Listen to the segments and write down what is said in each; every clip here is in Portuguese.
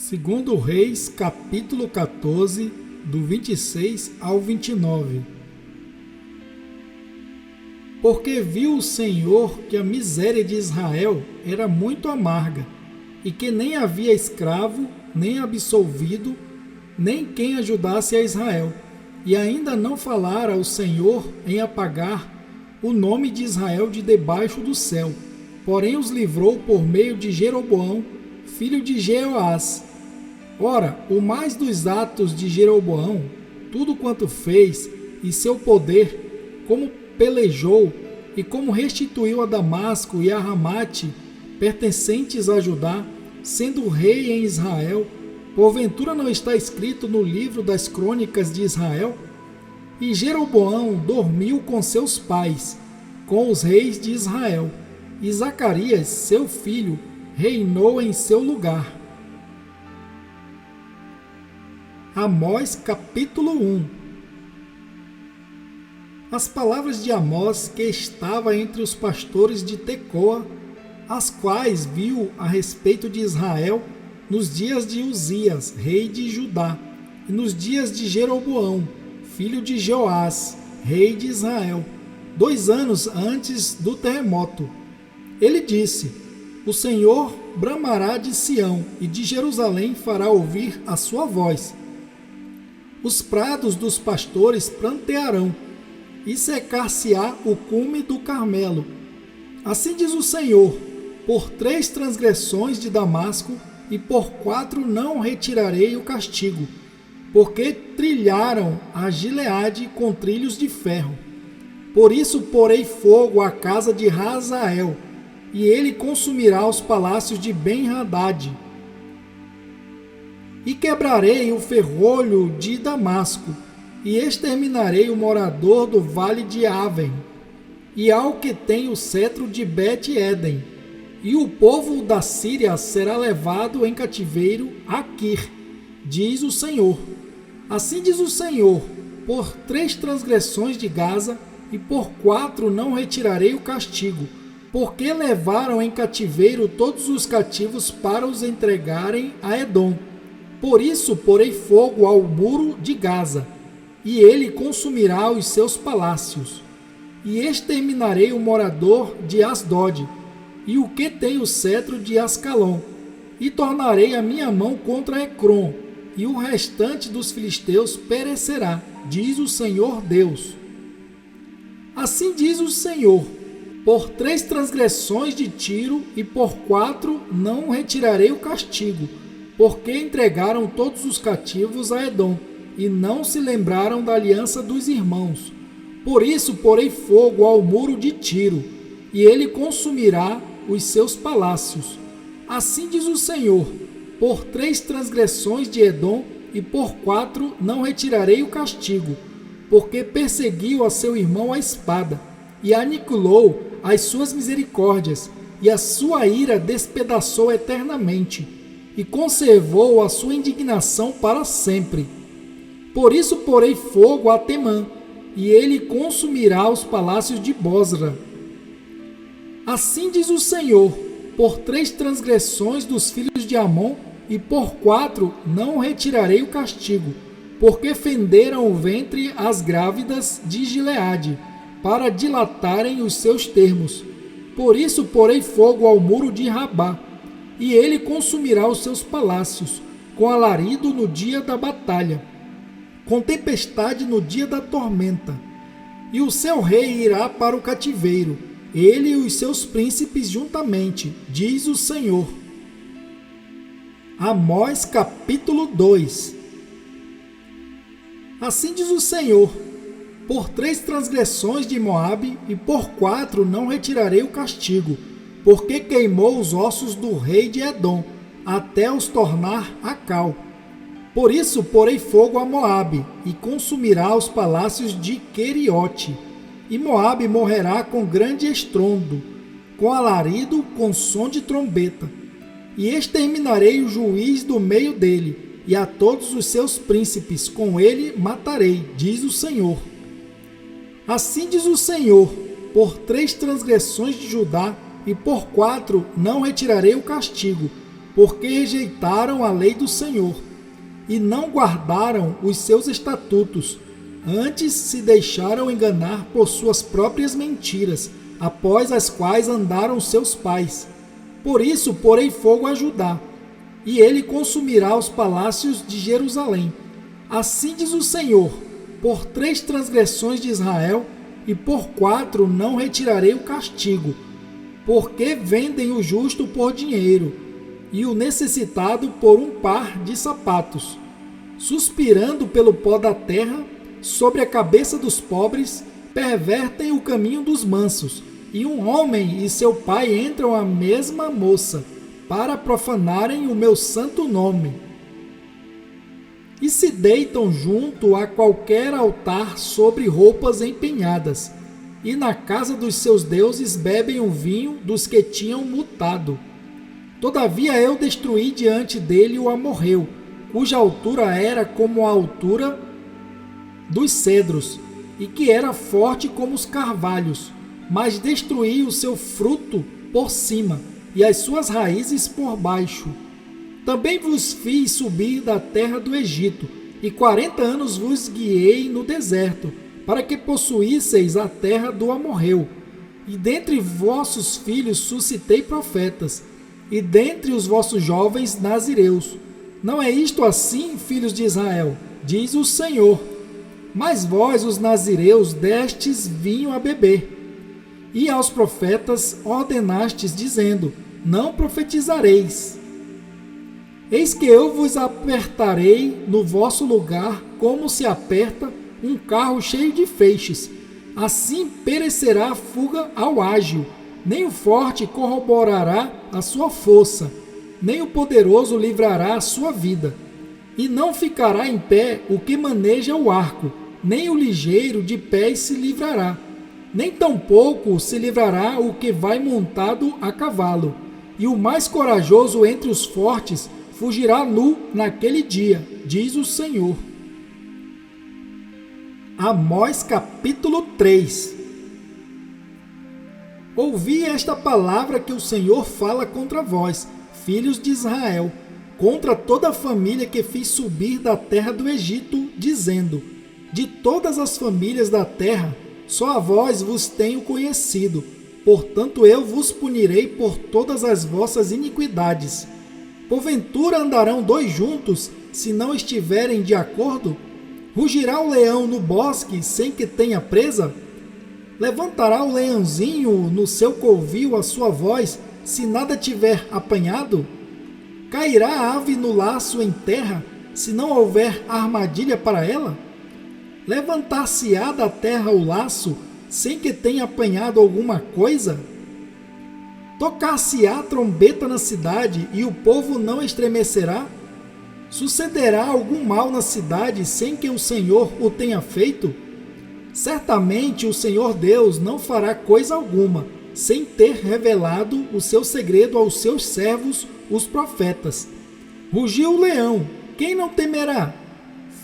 Segundo Reis, capítulo 14, do 26 ao 29. Porque viu o Senhor que a miséria de Israel era muito amarga, e que nem havia escravo, nem absolvido, nem quem ajudasse a Israel, e ainda não falara o Senhor em apagar o nome de Israel de debaixo do céu, porém os livrou por meio de Jeroboão, filho de Jeoás. Ora, o mais dos atos de Jeroboão, tudo quanto fez, e seu poder, como pelejou, e como restituiu a Damasco e a Ramate, pertencentes a Judá, sendo rei em Israel, porventura não está escrito no livro das crônicas de Israel? E Jeroboão dormiu com seus pais, com os reis de Israel, e Zacarias, seu filho, reinou em seu lugar. Amós capítulo 1. As palavras de Amós, que estava entre os pastores de Tecoa, as quais viu a respeito de Israel nos dias de Uzias, rei de Judá, e nos dias de Jeroboão, filho de Joás, rei de Israel, 2 anos antes do terremoto. Ele disse: O Senhor bramará de Sião, e de Jerusalém fará ouvir a sua voz. Os prados dos pastores prantearão, e secar-se-á o cume do Carmelo. Assim diz o Senhor: por 3 transgressões de Damasco, e por 4 não retirarei o castigo, porque trilharam a Gileade com trilhos de ferro. Por isso porei fogo à casa de Hazael, e ele consumirá os palácios de Ben-Hadad. E quebrarei o ferrolho de Damasco, e exterminarei o morador do vale de Aven, e ao que tem o cetro de Bet-Eden. E o povo da Síria será levado em cativeiro a Quir, diz o Senhor. Assim diz o Senhor: por 3 transgressões de Gaza, e por 4 não retirarei o castigo, porque levaram em cativeiro todos os cativos para os entregarem a Edom. Por isso porei fogo ao muro de Gaza, e ele consumirá os seus palácios. E exterminarei o morador de Asdod, e o que tem o cetro de Ascalon, e tornarei a minha mão contra Ecrom, e o restante dos filisteus perecerá, diz o Senhor Deus. Assim diz o Senhor: por 3 transgressões de Tiro, e por 4 não retirarei o castigo, porque entregaram todos os cativos a Edom, e não se lembraram da aliança dos irmãos. Por isso porei fogo ao muro de Tiro, e ele consumirá os seus palácios. Assim diz o Senhor: por 3 transgressões de Edom, e por 4 não retirarei o castigo, porque perseguiu a seu irmão à espada, e aniquilou as suas misericórdias, e a sua ira despedaçou eternamente, e conservou a sua indignação para sempre. Por isso porei fogo a Temã, e ele consumirá os palácios de Bosra. Assim diz o Senhor: por 3 transgressões dos filhos de Amon, e por 4 não retirarei o castigo, porque fenderam o ventre as grávidas de Gileade, para dilatarem os seus termos. Por isso porei fogo ao muro de Rabá, e ele consumirá os seus palácios, com alarido no dia da batalha, com tempestade no dia da tormenta. E o seu rei irá para o cativeiro, ele e os seus príncipes juntamente, diz o Senhor. Amós capítulo 2. Assim diz o Senhor: por 3 transgressões de Moabe, e por 4 não retirarei o castigo, porque queimou os ossos do rei de Edom, até os tornar a cal. Por isso porei fogo a Moabe, e consumirá os palácios de Queriote. E Moabe morrerá com grande estrondo, com alarido, com som de trombeta. E exterminarei o juiz do meio dele, e a todos os seus príncipes com ele matarei, diz o Senhor. Assim diz o Senhor: por 3 transgressões de Judá, e por 4 não retirarei o castigo, porque rejeitaram a lei do Senhor e não guardaram os seus estatutos. Antes se deixaram enganar por suas próprias mentiras, após as quais andaram seus pais. Por isso porei fogo a Judá, e ele consumirá os palácios de Jerusalém. Assim diz o Senhor: por 3 transgressões de Israel, e por 4 não retirarei o castigo, porque vendem o justo por dinheiro, e o necessitado por um par de sapatos, suspirando pelo pó da terra, sobre a cabeça dos pobres, pervertem o caminho dos mansos, e um homem e seu pai entram à mesma moça, para profanarem o meu santo nome. E se deitam junto a qualquer altar sobre roupas empenhadas, e na casa dos seus deuses bebem o vinho dos que tinham mutado. Todavia eu destruí diante dele o amorreu, cuja altura era como a altura dos cedros, e que era forte como os carvalhos, mas destruí o seu fruto por cima, e as suas raízes por baixo. Também vos fiz subir da terra do Egito, e 40 anos vos guiei no deserto, para que possuísseis a terra do amorreu. E dentre vossos filhos suscitei profetas, e dentre os vossos jovens nazireus. Não é isto assim, filhos de Israel? Diz o Senhor. Mas vós, os nazireus, destes vinho a beber. E aos profetas ordenastes, dizendo: não profetizareis. Eis que eu vos apertarei no vosso lugar, como se aperta um carro cheio de feixes. Assim perecerá a fuga ao ágil, nem o forte corroborará a sua força, nem o poderoso livrará a sua vida. E não ficará em pé o que maneja o arco, nem o ligeiro de pés se livrará, nem tampouco se livrará o que vai montado a cavalo. E o mais corajoso entre os fortes fugirá nu naquele dia, diz o Senhor. Amós capítulo 3. Ouvi esta palavra que o Senhor fala contra vós, filhos de Israel, contra toda a família que fiz subir da terra do Egito, dizendo: de todas as famílias da terra, só a vós vos tenho conhecido, portanto eu vos punirei por todas as vossas iniquidades. Porventura andarão 2 juntos, se não estiverem de acordo? Rugirá o leão no bosque, sem que tenha presa? Levantará o leãozinho no seu covil a sua voz, se nada tiver apanhado? Cairá a ave no laço em terra, se não houver armadilha para ela? Levantar-se-á da terra o laço, sem que tenha apanhado alguma coisa? Tocar-se-á trombeta na cidade, e o povo não estremecerá? Sucederá algum mal na cidade, sem que o Senhor o tenha feito? Certamente o Senhor Deus não fará coisa alguma, sem ter revelado o seu segredo aos seus servos, os profetas. Rugiu o leão, quem não temerá?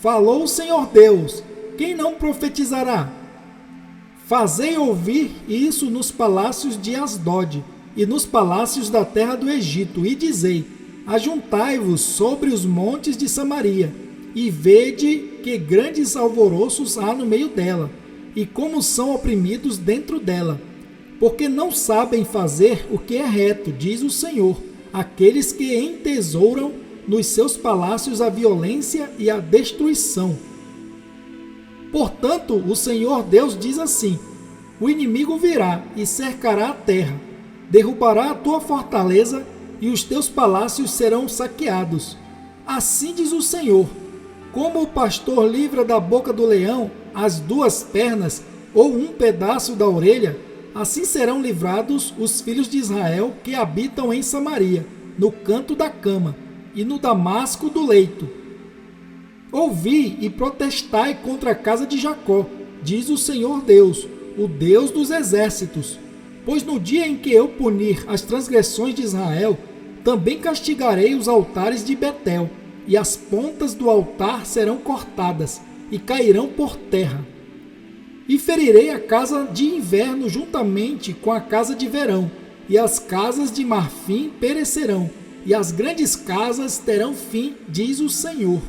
Falou o Senhor Deus, quem não profetizará? Fazei ouvir isso nos palácios de Asdod e nos palácios da terra do Egito, e dizei: ajuntai-vos sobre os montes de Samaria, e vede que grandes alvoroços há no meio dela, e como são oprimidos dentro dela, porque não sabem fazer o que é reto, diz o Senhor, aqueles que entesouram nos seus palácios a violência e a destruição. Portanto, o Senhor Deus diz assim: o inimigo virá e cercará a terra, derrubará a tua fortaleza, e os teus palácios serão saqueados. Assim diz o Senhor: como o pastor livra da boca do leão as 2 pernas ou um pedaço da orelha, assim serão livrados os filhos de Israel que habitam em Samaria, no canto da cama e no damasco do leito. Ouvi e protestai contra a casa de Jacó, diz o Senhor Deus, o Deus dos exércitos. Pois no dia em que eu punir as transgressões de Israel, também castigarei os altares de Betel, e as pontas do altar serão cortadas, e cairão por terra. E ferirei a casa de inverno juntamente com a casa de verão, e as casas de marfim perecerão, e as grandes casas terão fim, diz o Senhor.